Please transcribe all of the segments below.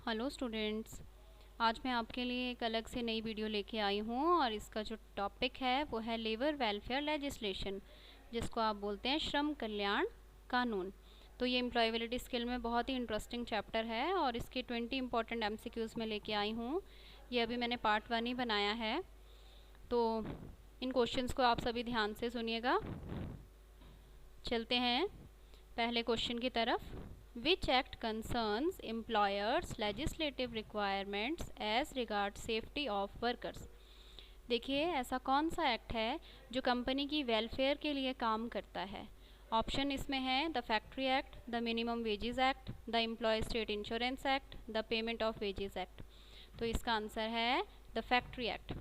Hello students, आज मैं आपके लिए एक अलग से नई वीडियो लेके आई हूँ और इसका जो टॉपिक है वो है लेबर वेलफेयर लेजिस्लेशन, जिसको आप बोलते हैं श्रम कल्याण कानून। तो ये एम्प्लॉयबिलिटी स्किल में बहुत ही इंटरेस्टिंग चैप्टर है और इसके 20 इंपॉर्टेंट MCQs में लेके आई हूँ। ये अभी मैंने पार्ट 1 ही बनाया है, तो इन क्वेश्चंस को आप सभी ध्यान से सुनिएगा। चलते हैं पहले क्वेश्चन की तरफ। Which act concerns employers' legislative requirements as regards safety of workers? देखिए, ऐसा कौन सा एक्ट है जो कंपनी की वेलफेयर के लिए काम करता है। ऑप्शन इसमें है the factory act, the Minimum Wages Act, the Employ State Insurance Act, the Payment of Wages Act. तो इसका आंसर है द फैक्ट्री एक्ट।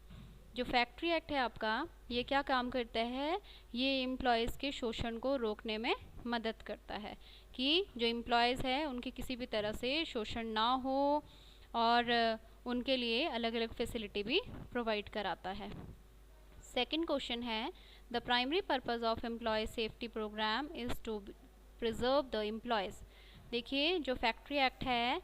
जो फैक्ट्री एक्ट है आपका, ये क्या काम करता है, ये एम्प्लॉयज़ के शोषण को रोकने में मदद करता है कि जो एम्प्लॉयज़ है उनके किसी भी तरह से शोषण ना हो और उनके लिए अलग अलग फैसिलिटी भी प्रोवाइड कराता है। सेकंड क्वेश्चन है the primary purpose of employ safety programme is to preserve the employees. देखिए, जो फैक्ट्री एक्ट है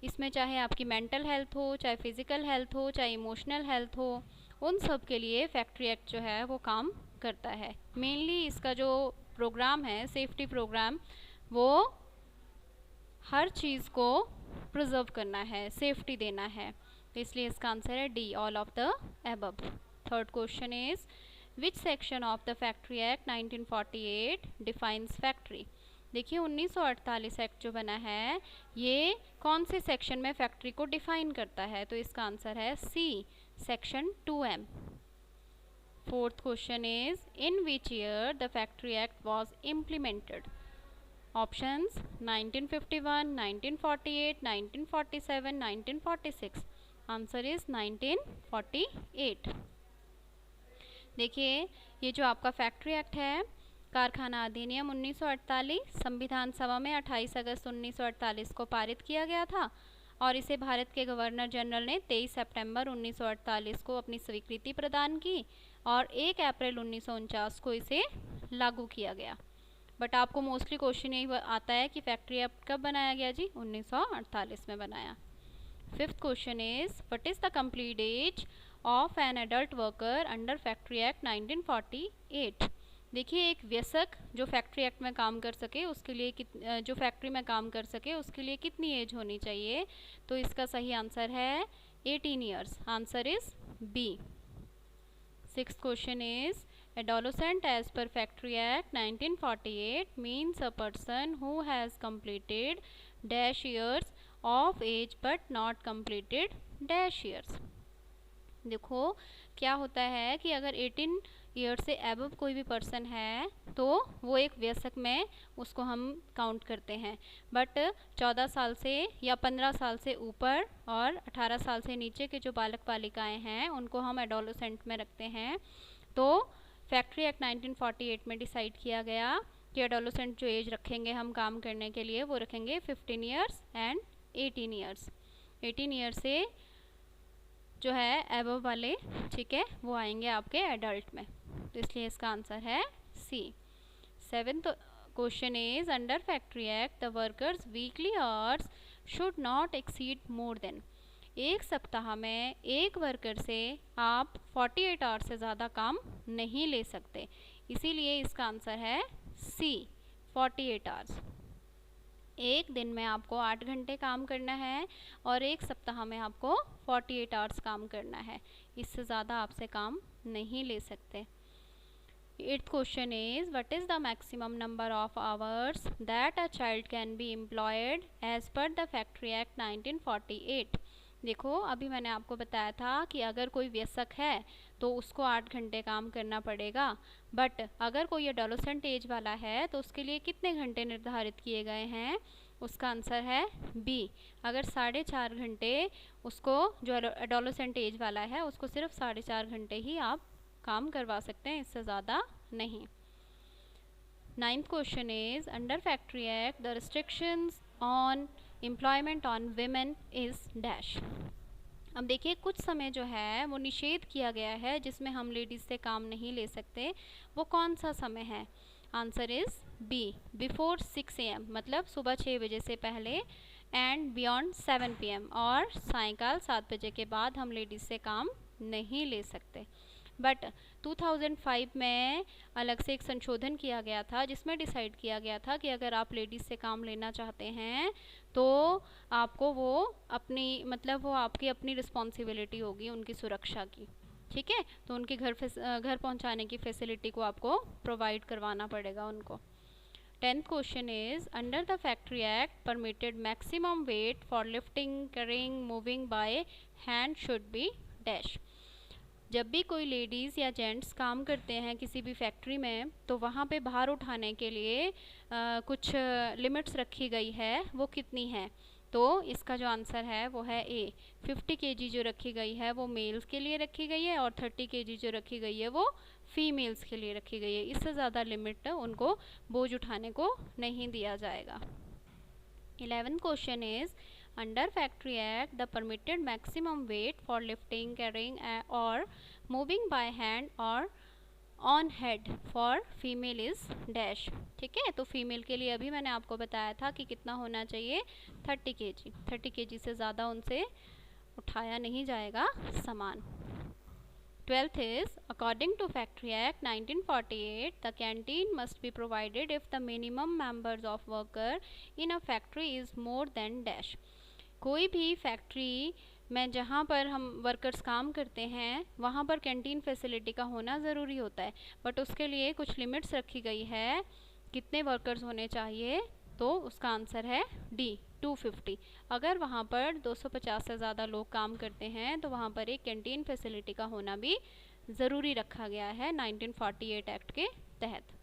इसमें चाहे आपकी मेंटल हेल्थ हो, चाहे फिज़िकल हेल्थ हो, चाहे इमोशनल हेल्थ हो, उन सब के लिए फैक्ट्री एक्ट जो है वो काम करता है। मेनली इसका जो प्रोग्राम है, सेफ्टी प्रोग्राम, वो हर चीज़ को प्रिजर्व करना है, सेफ्टी देना है। तो इसलिए इसका आंसर है D, all of the above. Third question is which section of the factory Act 1948 defines factory. देखिए, 1948 एक्ट जो बना है ये कौन से सेक्शन में फैक्ट्री को डिफाइन करता है, तो इसका आंसर है C, section 2M। Fourth question is in which year the factory act was implemented. Options 1951, 1948, 1947, 1946। Answer is 1948। देखिए, ये जो आपका फैक्ट्री एक्ट है, कारखाना अधिनियम 1948 संविधान सभा में 28 अगस्त 1948 को पारित किया गया था और इसे भारत के गवर्नर जनरल ने 23 सितंबर 1948 को अपनी स्वीकृति प्रदान की और 1 अप्रैल 1949 को इसे लागू किया गया। बट आपको मोस्टली क्वेश्चन यही आता है कि फैक्ट्री एक्ट कब बनाया गया जी, 1948 में बनाया। Fifth question is what is the complete age of an adult worker under factory Act 1948। देखिए, एक वयस्क जो फैक्ट्री एक्ट में काम कर सके उसके लिए जो फैक्ट्री में काम कर सके उसके लिए कितनी एज होनी चाहिए, तो इसका सही आंसर है 18 years. Answer is B. Sixth question is adolescent as per Factory Act 1948 means a person who has completed dash years of age but not completed dash years। देखो, क्या होता है कि अगर 18 ईयर से एबव कोई भी पर्सन है तो वो एक वयस्क में उसको हम काउंट करते हैं, बट 14 साल से या 15 साल से ऊपर और 18 साल से नीचे के जो बालक बालिकाएं हैं उनको हम एडोलेसेंट में रखते हैं। तो फैक्ट्री एक्ट 1948 में डिसाइड किया गया कि एडोलेसेंट जो एज रखेंगे हम काम करने के लिए वो रखेंगे 15 ईयर्स एंड 18 ईयर्स। 18 ईयर से जो है एबव वाले, ठीक है, वो आएंगे आपके एडल्ट में, तो इसलिए इसका आंसर है C. Seventh question is under factory act the workers weekly hours should not exceed more than. एक सप्ताह में एक वर्कर से आप 48 आवर्स से ज़्यादा काम नहीं ले सकते, इसीलिए इसका आंसर है सी, 48 आवर्स। एक दिन में आपको 8 घंटे काम करना है और एक सप्ताह में आपको 48 आवर्स काम करना है, इससे ज़्यादा आपसे काम नहीं ले सकते। Eighth question is what is the maximum number of hours that a child can be employed as per the factory Act 1948। देखो, अभी मैंने आपको बताया था कि अगर कोई वयस्क है तो उसको 8 घंटे काम करना पड़ेगा, बट अगर कोई एडोलेसेंट एज वाला है तो उसके लिए कितने घंटे निर्धारित किए गए हैं, उसका आंसर है बी। अगर 4.5 घंटे उसको, जो एडोलेसेंट एज वाला है उसको सिर्फ 4.5 घंटे ही आप काम करवा सकते हैं, इससे ज़्यादा नहीं। Ninth question is under factory act the restrictions on employment on women is dash. अब देखिए, कुछ समय जो है वो निषेध किया गया है जिसमें हम लेडीज़ से काम नहीं ले सकते, वो कौन सा समय है, answer is B, before 6 AM, मतलब सुबह 6 बजे से पहले एंड बियॉन्ड 7 PM, और सायंकाल 7 बजे के बाद हम लेडीज़ से काम नहीं ले सकते। बट 2005 में अलग से एक संशोधन किया गया था जिसमें डिसाइड किया गया था कि अगर आप लेडीज़ से काम लेना चाहते हैं तो आपको वो अपनी वो आपकी अपनी रिस्पॉन्सिबिलिटी होगी उनकी सुरक्षा की, ठीक है। तो उनके घर पहुंचाने की फैसिलिटी को आपको प्रोवाइड करवाना पड़ेगा उनको। 10th question is under the factory act permitted maximum weight for lifting, carrying, moving by hand should be dash. जब भी कोई लेडीज़ या जेंट्स काम करते हैं किसी भी फैक्ट्री में तो वहाँ पे भार उठाने के लिए कुछ लिमिट्स रखी गई है, वो कितनी है? तो इसका जो आंसर है वो है ए। 50 kg जो रखी गई है वो मेल्स के लिए रखी गई है और 30 kg जो रखी गई है वो फीमेल्स के लिए रखी गई है। इससे ज़्यादा लिमिट उनको बोझ उठाने को नहीं दिया जाएगा। 11th question is under factory act the permitted maximum weight for lifting, carrying और मूविंग बाय हैंड और on head for female is dash, ठीक है। तो फीमेल के लिए अभी मैंने आपको बताया था कि कितना होना चाहिए, 30 kg। 30 kg से ज़्यादा उनसे उठाया नहीं जाएगा सामान। 12th is according to Factory Act 1948 the canteen must be provided if the minimum members of worker in a factory is more than dash। कोई भी फैक्ट्री में जहाँ पर हम वर्कर्स काम करते हैं वहाँ पर कैंटीन फैसिलिटी का होना ज़रूरी होता है, बट उसके लिए कुछ लिमिट्स रखी गई है कितने वर्कर्स होने चाहिए। तो उसका आंसर है डी 250। अगर वहाँ पर 250 से ज़्यादा लोग काम करते हैं तो वहाँ पर एक कैंटीन फैसिलिटी का होना भी ज़रूरी रखा गया है 1948 एक्ट के तहत।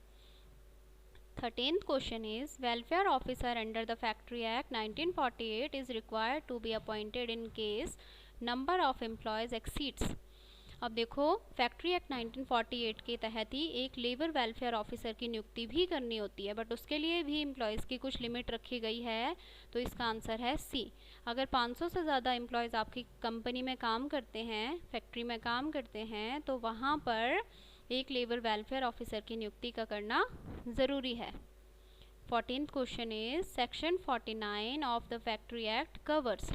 13th question is welfare officer under the Factory Act 1948 is required to be appointed in case number of employees exceeds। अब देखो फैक्ट्री एक्ट 1948 के तहत ही एक लेबर वेलफेयर ऑफिसर की नियुक्ति भी करनी होती है, बट उसके लिए भी एम्प्लॉयज़ की कुछ लिमिट रखी गई है। तो इसका आंसर है सी। अगर 500 से ज़्यादा एम्प्लॉयज़ आपकी कंपनी में काम करते हैं, फैक्ट्री में काम करते हैं, तो वहाँ पर एक लेबर वेलफेयर ऑफिसर की नियुक्ति का करना ज़रूरी है। 14th question is section 49 of the factory act covers.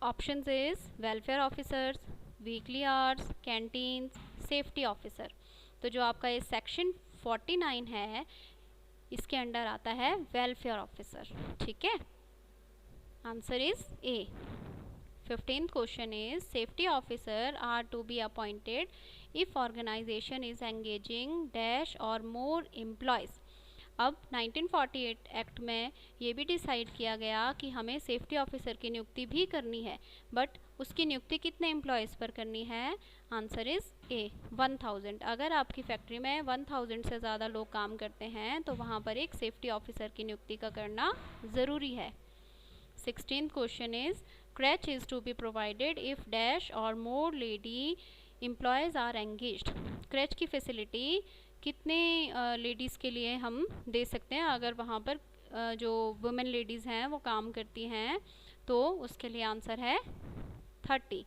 Options is welfare officers, weekly hours, canteens, safety officer. तो जो आपका ये सेक्शन 49 है इसके अंडर आता है वेलफेयर ऑफिसर, ठीक है। Answer is A. 15th question is safety officer are to be appointed if organisation is engaging dash और मोर एम्प्लॉयज़। अब 1948 एक्ट में ये भी डिसाइड किया गया कि हमें सेफ्टी ऑफिसर की नियुक्ति भी करनी है, बट उसकी नियुक्ति कितने एम्प्लॉयज़ पर करनी है? Answer is a 1000। अगर आपकी फैक्ट्री में 1000 से ज़्यादा लोग काम करते हैं तो वहाँ पर एक सेफ्टी ऑफिसर की नियुक्ति का करना ज़रूरी है। 16th question is crèche is to be provided if dash or more lady employees are engaged। crèche की फैसिलिटी कितने लेडीज़ के लिए हम दे सकते हैं अगर वहाँ पर जो वुमेन लेडीज़ हैं वो काम करती हैं? तो उसके लिए आंसर है 30।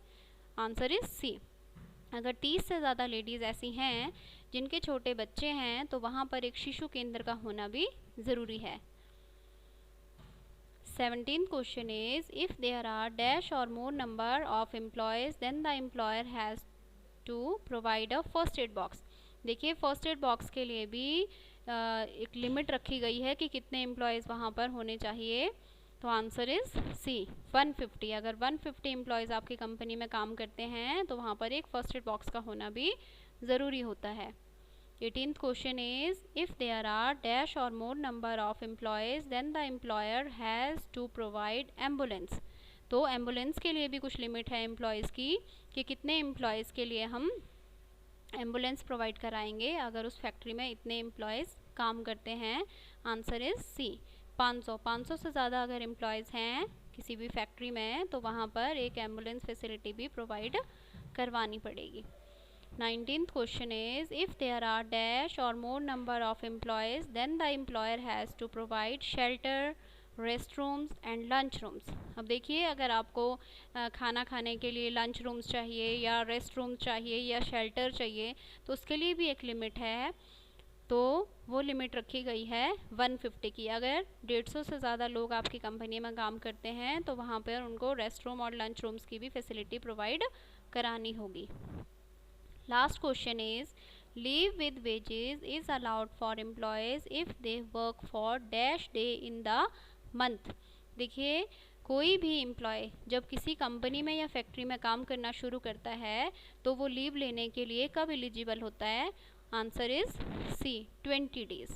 Answer is C. अगर 30 से ज़्यादा लेडीज़ ऐसी हैं जिनके छोटे बच्चे हैं तो वहाँ पर एक शिशु केंद्र का होना भी ज़रूरी है। 17th question is if there are dash or more number of employees then the employer has to provide a first aid box। देखिए फर्स्ट एड बॉक्स के लिए भी एक लिमिट रखी गई है कि कितने एम्प्लॉयज़ वहाँ पर होने चाहिए। तो आंसर इज़ सी 150। अगर 150 एम्प्लॉयज़ आपकी कंपनी में काम करते हैं तो वहाँ पर एक फर्स्ट एड बॉक्स का होना भी ज़रूरी होता है। 18th question is if there are dash or more number of employees then the employer has to provide ambulance। तो एम्बुलेंस के लिए भी कुछ लिमिट है एम्प्लॉयज़ की कि कितने एम्प्लॉयज़ के लिए हम एम्बुलेंस प्रोवाइड कराएंगे अगर उस फैक्ट्री में इतने एम्प्लॉयज़ काम करते हैं। आंसर इज़ सी 500 से ज़्यादा अगर एम्प्लॉयज़ हैं किसी भी फैक्ट्री में तो वहाँ पर एक एम्बुलेंस फैसिलिटी भी प्रोवाइड करवानी पड़ेगी। 19th question is if there are dash or more number of employees then the employer has to provide shelter, restrooms and lunch rooms। अब देखिए अगर आपको खाना खाने के लिए लंच रूम्स चाहिए या रेस्ट रूम्स चाहिए या शेल्टर चाहिए तो उसके लिए भी एक लिमिट है तो वो लिमिट रखी गई है 150 की। अगर 150 से ज़्यादा लोग आपकी कंपनी में काम करते हैं तो वहाँ पर उनको रेस्ट रूम और लंच रूम्स की भी फैसिलिटी प्रोवाइड करानी होगी। Last question is leave with wages is allowed for employees if they work for dash day in the month. देखिए, कोई भी एम्प्लॉय जब किसी कंपनी में या फैक्ट्री में काम करना शुरू करता है तो वो लीव लेने के लिए कब एलिजिबल होता है? Answer is C, 20 days.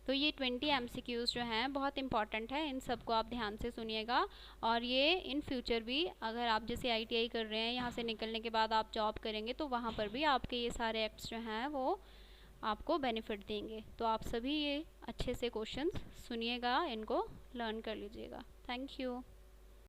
तो ये 20 MCQs जो हैं बहुत इंपॉर्टेंट है, इन सबको आप ध्यान से सुनिएगा। और ये इन फ्यूचर भी अगर आप जैसे ITI कर रहे हैं, यहाँ से निकलने के बाद आप जॉब करेंगे तो वहाँ पर भी आपके ये सारे एक्ट्स जो हैं वो आपको बेनिफिट देंगे। तो आप सभी ये अच्छे से क्वेश्चंस सुनिएगा, इनको लर्न कर लीजिएगा। Thank you.